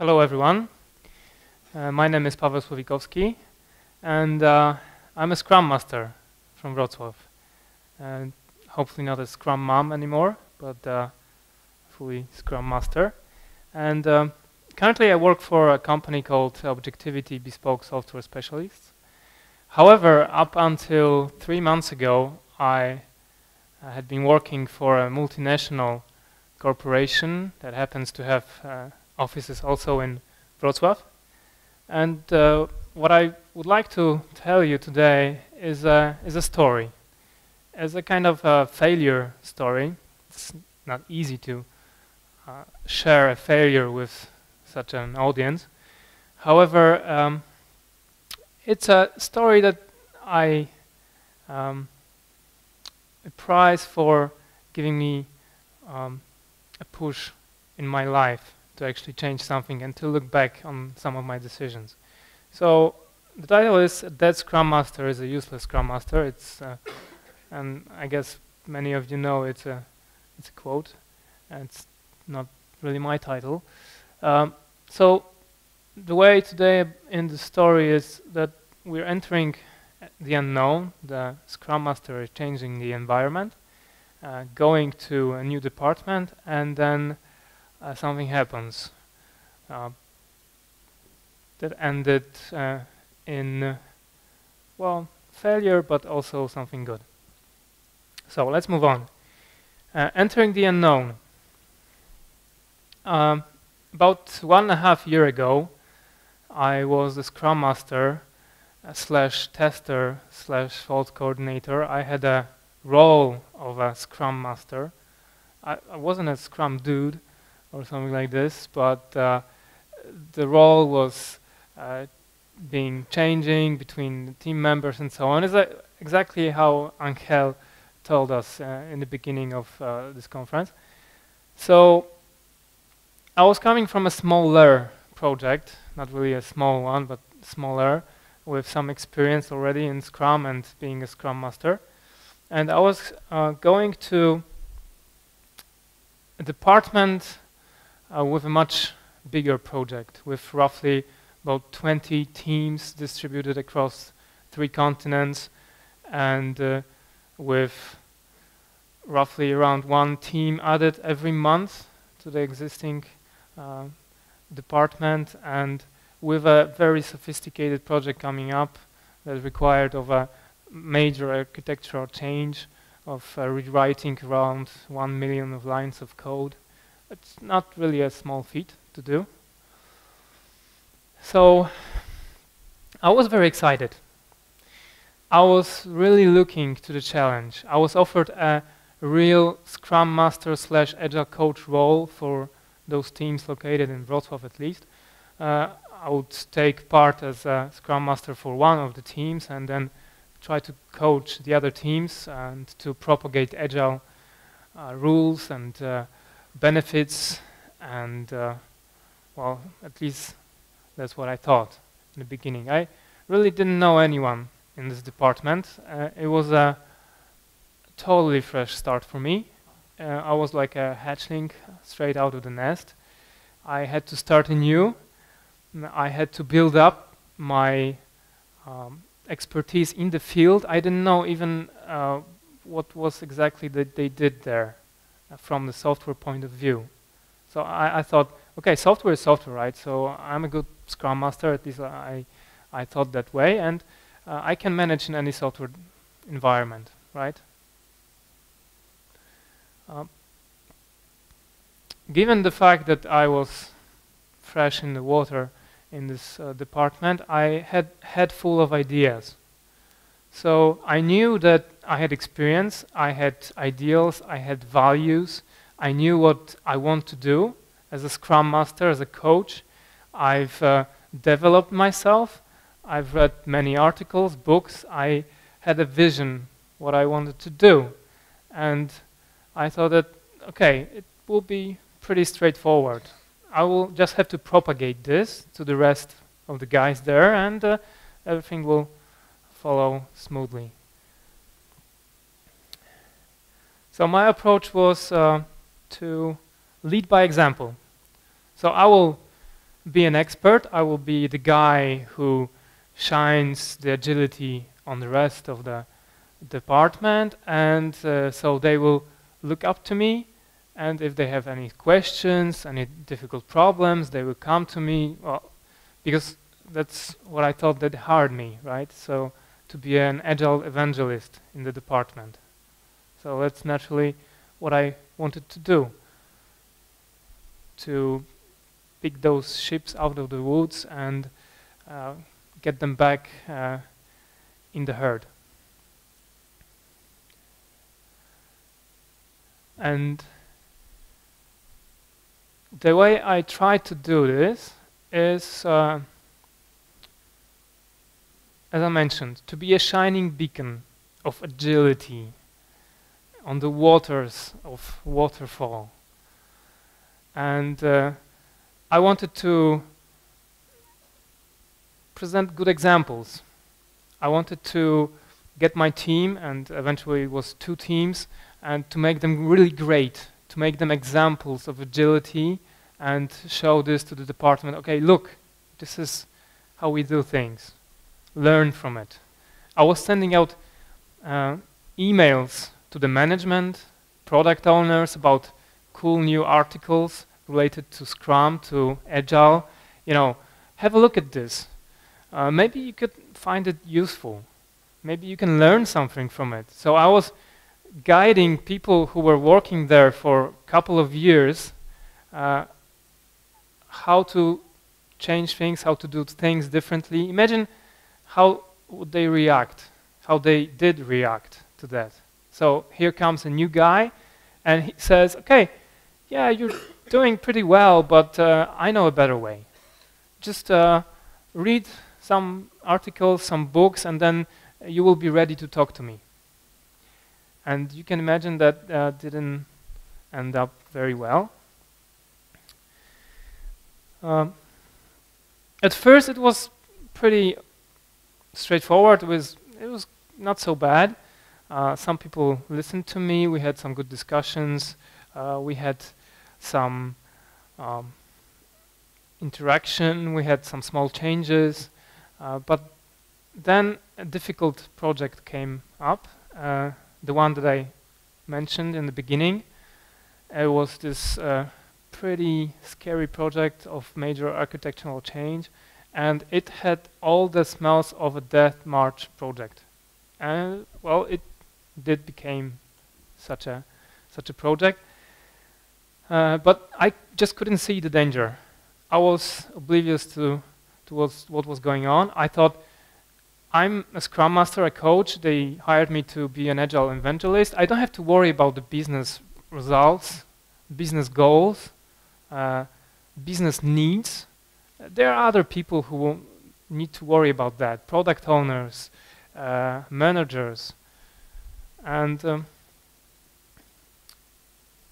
Hello everyone, my name is Paweł Słowikowski and I'm a Scrum Master from Wrocław. Hopefully not a Scrum Mom anymore, but fully Scrum Master. And currently I work for a company called Objectivity Bespoke Software Specialists. However, up until 3 months ago, I had been working for a multinational corporation that happens to have offices also in Wrocław. And what I would like to tell you today is a story. As a kind of a failure story. It's not easy to share a failure with such an audience. However, it's a story that I prize for giving me a push in my life to actually change something and to look back on some of my decisions. So the title is "Dead Scrum Master is a Useless Scrum Master." It's and I guess many of you know it's a quote, and it's not really my title. So the way today in the story is that we're entering the unknown. The Scrum Master is changing the environment, going to a new department, and then something happens that ended in, well, failure, but also something good. So let's move on. Entering the unknown. About 1.5 years ago, I was the Scrum Master slash tester slash fault coordinator. I had a role of a Scrum Master. I wasn't a Scrum dude or something like this, but the role was changing between the team members and so on. Is exactly how Angel told us in the beginning of this conference. So I was coming from a smaller project, not really a small one, but smaller, with some experience already in Scrum and being a Scrum Master. And I was going to a department with a much bigger project, with roughly about 20 teams distributed across 3 continents, and with roughly around 1 team added every month to the existing department, and with a very sophisticated project coming up that required of a major architectural change of rewriting around 1 million of lines of code. It's not really a small feat to do. So I was very excited. I was really looking to the challenge. I was offered a real Scrum Master slash Agile Coach role for those teams located in Wrocław at least. I would take part as a Scrum Master for one of the teams and then try to coach the other teams and to propagate Agile rules and benefits, and well, at least that's what I thought in the beginning. I really didn't know anyone in this department. It was a totally fresh start for me. I was like a hatchling straight out of the nest. I had to start anew. I had to build up my expertise in the field. I didn't know even what was exactly that they did there from the software point of view. So I thought, okay, software is software, right? So I'm a good Scrum Master, at least I thought that way, and I can manage in any software environment, right? Given the fact that I was fresh in the water in this department, I had head full of ideas. So I knew that I had experience, I had ideals, I had values, I knew what I want to do as a Scrum Master, as a coach. I've developed myself, I've read many articles, books, I had a vision what I wanted to do. And I thought that, okay, it will be pretty straightforward. I will just have to propagate this to the rest of the guys there, and everything will follow smoothly. So my approach was to lead by example. So I will be an expert. I will be the guy who shines the agility on the rest of the department, and so they will look up to me, and if they have any questions, any difficult problems, they will come to me, well, because that's what I thought that hired me, right? So to be an agile evangelist in the department. So that's naturally what I wanted to do, to pick those ships out of the woods and get them back in the herd. And the way I try to do this is, as I mentioned, to be a shining beacon of agility on the waters of waterfall. And I wanted to present good examples. I wanted to get my team, and eventually it was 2 teams, and to make them really great, to make them examples of agility and show this to the department. Okay, look, this is how we do things. Learn from it. I was sending out emails to the management, product owners about cool new articles related to Scrum, to Agile. You know, have a look at this. Maybe you could find it useful. Maybe you can learn something from it. So I was guiding people who were working there for a couple of years how to change things, how to do things differently. Imagine how would they react, how they did react to that. So here comes a new guy, and he says, okay, yeah, you're doing pretty well, but I know a better way. Just read some articles, some books, and then you will be ready to talk to me. And you can imagine that didn't end up very well. At first it was pretty straightforward. It was not so bad. Some people listened to me. We had some good discussions. We had some interaction. We had some small changes. But then a difficult project came up. The one that I mentioned in the beginning. It was this pretty scary project of major architectural change, and it had all the smells of a death march project. And well, it did become such a project, but I just couldn't see the danger. I was oblivious to what was going on. I thought, I'm a Scrum Master, a coach. They hired me to be an Agile evangelist. I don't have to worry about the business results, business goals, business needs. There are other people who will need to worry about that, product owners, managers. And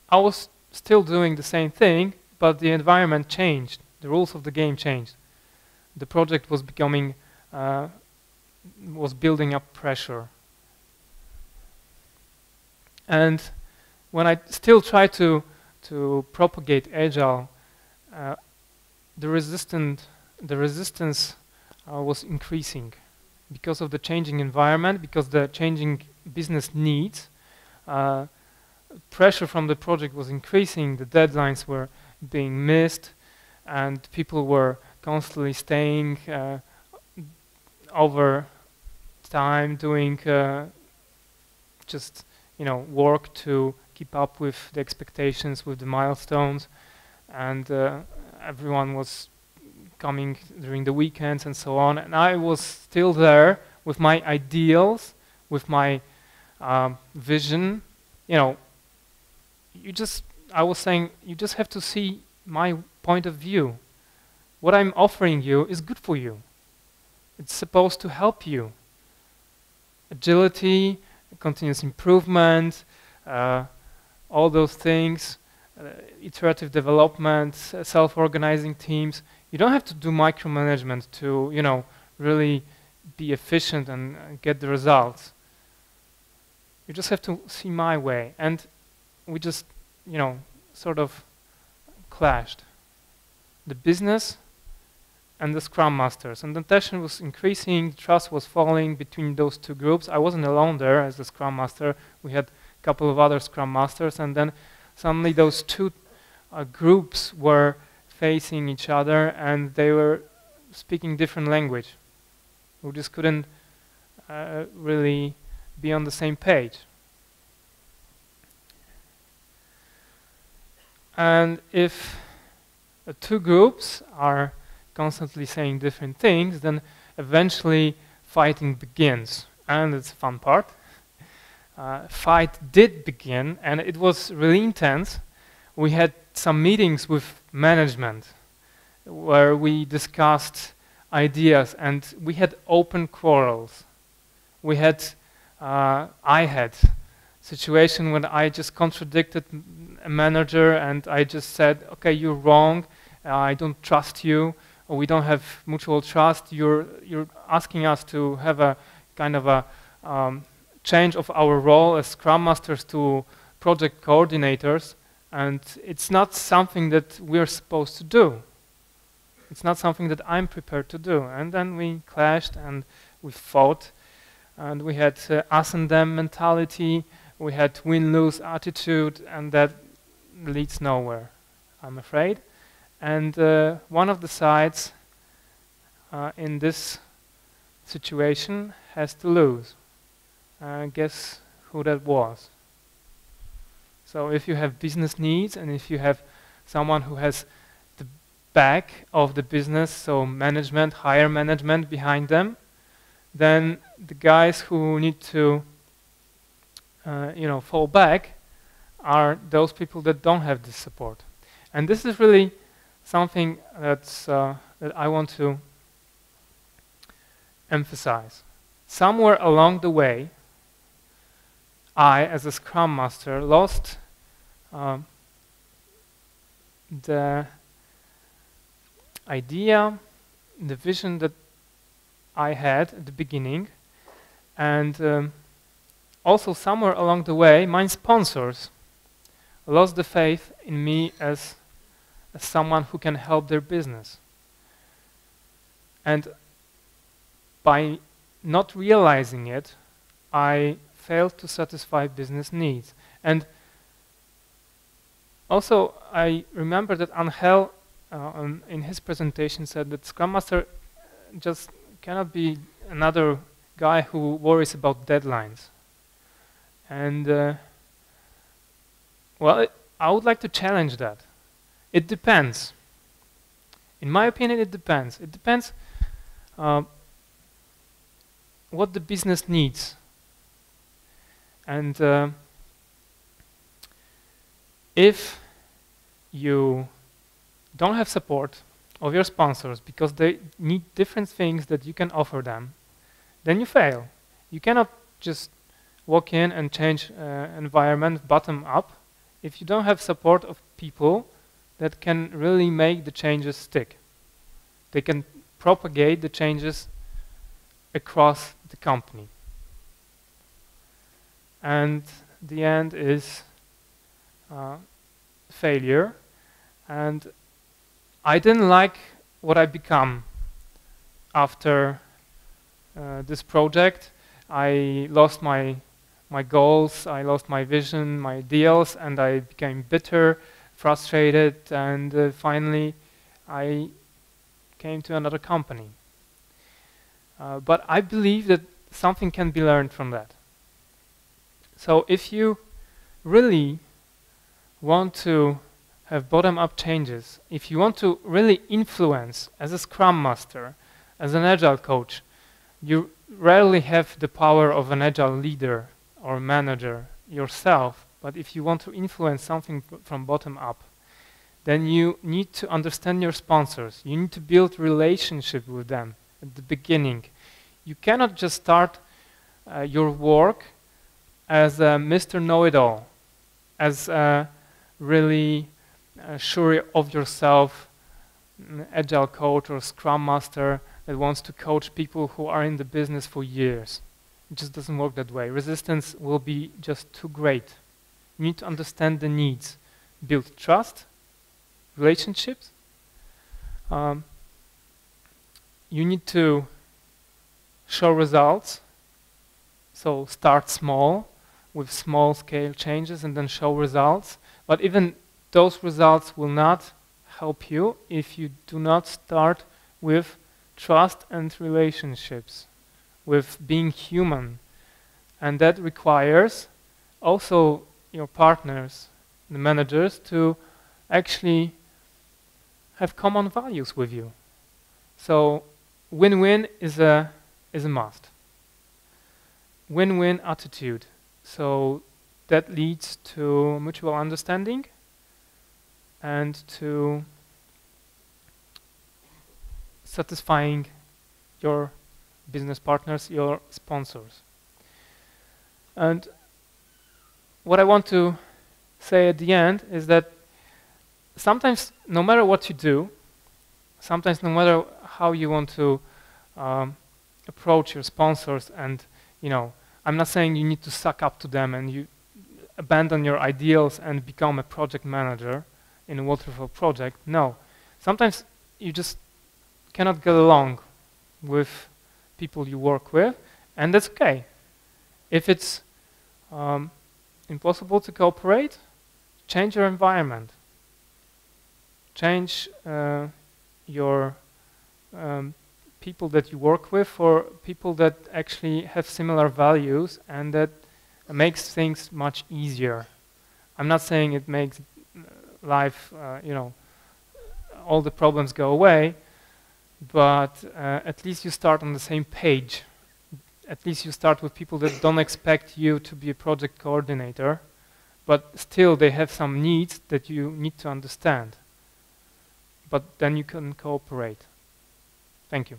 I was still doing the same thing, but the environment changed. The rules of the game changed. The project was becoming was building up pressure. And when I still try to propagate Agile, the resistance was increasing because of the changing environment, because the changing business needs. Pressure from the project was increasing, the deadlines were being missed, and people were constantly staying over time, doing just work to keep up with the expectations, with the milestones, and everyone was coming during the weekends and so on, and I was still there with my ideals, with my vision. I was saying, you just have to see my point of view. What I'm offering you is good for you. It's supposed to help you. Agility, continuous improvement, all those things, iterative development, self-organizing teams. You don't have to do micromanagement to, really be efficient and get the results. You just have to see my way. And we just, sort of clashed. The business and the Scrum Masters. And the tension was increasing, trust was falling between those two groups. I wasn't alone there as the Scrum Master. We had a couple of other Scrum Masters, and then suddenly those two groups were facing each other, and they were speaking different language. We just couldn't really be on the same page. And if two groups are constantly saying different things, then eventually fighting begins. And it's the fun part. Fight did begin, and it was really intense. We had some meetings with management where we discussed ideas, and we had open quarrels. We had, I had situation when I just contradicted a manager, and I just said, okay, you're wrong, I don't trust you, or we don't have mutual trust, you're asking us to have a kind of a change of our role as Scrum Masters to project coordinators, and it's not something that we're supposed to do. It's not something that I'm prepared to do. And then we clashed and we fought, and we had us and them mentality, we had win-lose attitude, and that leads nowhere, I'm afraid. And one of the sides in this situation has to lose. Guess who that was? So if you have business needs, and if you have someone who has the back of the business, so management, higher management behind them, then the guys who need to fall back are those people that don't have this support. And this is really something that's, that I want to emphasize. Somewhere along the way, I, as a Scrum Master, lost the idea, the vision that I had at the beginning, and also somewhere along the way, my sponsors lost the faith in me as someone who can help their business. And by not realizing it, I failed to satisfy business needs. And also, I remember that Angel, in his presentation, said that Scrum Master just cannot be another guy who worries about deadlines. And well, I would like to challenge that. It depends. In my opinion, it depends. It depends what the business needs. And if you don't have support of your sponsors because they need different things that you can offer them, then you fail. You cannot just walk in and change environment bottom up if you don't have support of people that can really make the changes stick. They can propagate the changes across the company. And the end is failure. And I didn't like what I become after this project. I lost my goals, I lost my vision, my ideals, and I became bitter, frustrated, and finally I came to another company. But I believe that something can be learned from that. So if you really want to have bottom-up changes, if you want to really influence as a Scrum Master, as an Agile coach, you rarely have the power of an Agile leader or manager yourself, but if you want to influence something from bottom up, then you need to understand your sponsors. You need to build relationship with them at the beginning. You cannot just start your work as a Mr. Know-it-all, as a really sure of yourself Agile coach or Scrum Master that wants to coach people who are in the business for years. It just doesn't work that way. Resistance will be just too great. You need to understand the needs, build trust, relationships, you need to show results. So start small with small scale changes and then show results. But even those results will not help you if you do not start with trust and relationships, with being human. And that requires also your partners, the managers, to actually have common values with you. So win-win is a must. Win-win attitude. So that leads to mutual understanding and to satisfying your business partners, your sponsors. And what I want to say at the end is that sometimes, no matter what you do, sometimes no matter how you want to approach your sponsors, and I'm not saying you need to suck up to them and you abandon your ideals and become a project manager in a waterfall project. No, sometimes you just cannot get along with people you work with, and that's okay. If it's impossible to cooperate, change your environment. Change your people that you work with for people that actually have similar values, and that makes things much easier. I'm not saying it makes life, all the problems go away, but at least you start on the same page. At least you start with people that don't expect you to be a project coordinator, but still they have some needs that you need to understand. But then you can cooperate. Thank you.